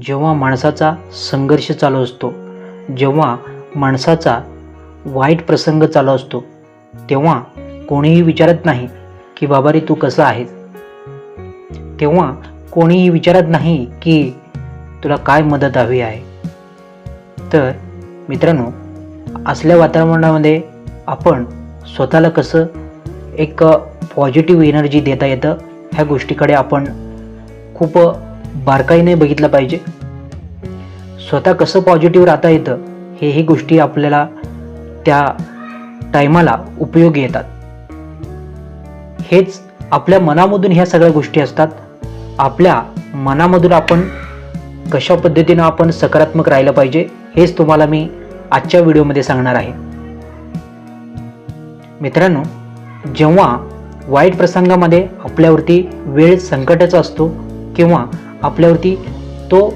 जेव्हा माणसाचा संघर्ष चालू असतो, जेव्हा माणसाचा वाईट प्रसंग चालू असतो, तेव्हा कोणीही विचारत नाही की बाबा रे तू कसं आहेस. तेव्हा कोणीही विचारत नाही की तुला काय मदत हवी आहे. तर मित्रांनो, असल्या वातावरणामध्ये आपण स्वतःला कसं एक पॉझिटिव्ह एनर्जी देता येतं, ह्या गोष्टीकडे आपण खूप बारकाईने बघितलं पाहिजे. स्वतः कसं पॉझिटिव्ह राहता येतं हेही गोष्टी आपल्याला त्या टायमाला उपयोगी येतात. हेच आपल्या मनामधून ह्या सगळ्या गोष्टी असतात. आपल्या मनामधून आपण कशा पद्धतीनं आपण सकारात्मक राहिलं पाहिजे हेच तुम्हाला मी आजच्या व्हिडिओमध्ये सांगणार आहे. मित्रांनो, जेव्हा वाईट प्रसंगामध्ये आपल्यावरती वेळ संकटाचा असतो किंवा आपल्यावरती तो